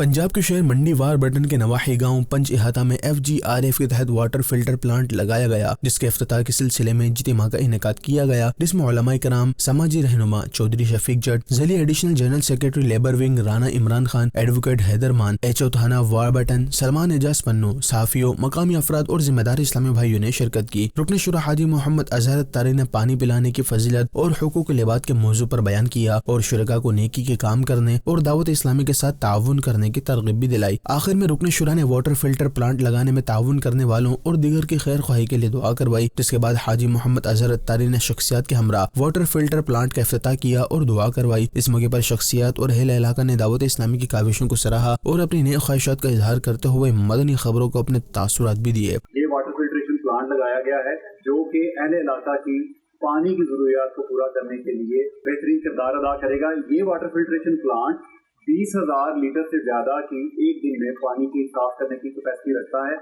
پنجاب کے شہر منڈی واربٹن کے نواحی گاؤں پنج احاطہ میں FGRF کے تحت واٹر فلٹر پلانٹ لگایا گیا، جس کے افتتاح کے سلسلے میں اجتماع کا انعقاد کیا گیا، جس میں علماء کرام، سماجی رہنما چودھری شفیق جٹ، ذیلی additional general secretary labour wing Rana Imran Khan, advocate Haider Maan, HO تھانہ واربٹن سلمان اعجاز پنو، صحافیوں، مقامی افراد اور ذمہ دار اسلامی بھائیوں نے شرکت کی۔ رکن شورا حاجی محمد اظہر الطاری نے پانی پلانے کی فضیلت اور حقوق لباد کے موضوع پر بیان کیا اور شرکاء کو نیکی کے کام کرنے اور دعوت اسلامی کے ساتھ تعاون کرنے کی ترغیب بھی دلائی۔ آخر میں رکن شورا نے واٹر فلٹر پلانٹ لگانے میں تعاون کرنے والوں اور دیگر کی خیر خواہی کے لیے دعا کروائی، جس کے بعد حاجی محمد اظہر الطاری نے شخصیات کے ہمراہ واٹر فلٹر پلانٹ کا افتتاح کیا اور دعا کروائی۔ اس موقع پر شخصیات اور اہل علاقہ نے دعوت اسلامی کی کاوشوں کو سراہا اور اپنی نیک خواہشات کا اظہار کرتے ہوئے مدنی خبروں کو اپنے تاثرات بھی دیے۔ یہ واٹر فلٹریشن پلانٹ لگایا گیا ہے جو کہ اہل علاقہ کی پانی کی ضروریات کو پورا کرنے کے لیے بہترین کردار ادا کرے گا۔ یہ واٹر فلٹریشن پلانٹ 20,000 لیٹر سے زیادہ کی ایک دن میں پانی کی صاف کرنے کی کیپیسٹی رکھتا ہے۔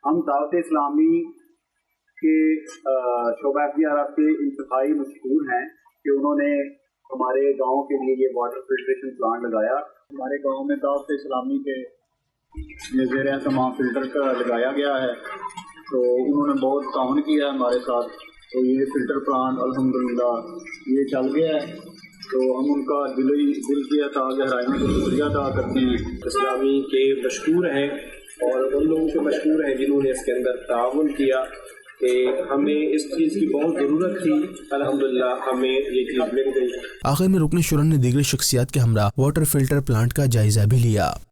ہم دعوت اسلامی کے شعبہ FGRF کے انتہائی مشکور ہیں کہ انہوں نے ہمارے گاؤں کے لیے یہ واٹر فلٹریشن پلانٹ لگایا۔ ہمارے گاؤں میں دعوت اسلامی کے زیر اہتمام فلٹر کا لگایا گیا ہے، تو انہوں نے بہت تعاون کیا ہے ہمارے ساتھ، تو یہ فلٹر پلانٹ الحمدللہ یہ چل گیا ہے، تو ہم ان کا دل کی عطا گہرائی میں شکریہ ادا کرتے ہیں۔ اسلامی کے مشکور ہیں اور ان لوگوں کے مشکور ہیں جنہوں نے اس کے اندر تعاون کیا کہ ہمیں اس چیز کی بہت ضرورت تھی، الحمدللہ ہمیں یہ چیز مل گئی۔ آخر میں رکن شورا نے دیگر شخصیات کے ہمراہ واٹر فلٹر پلانٹ کا جائزہ بھی لیا۔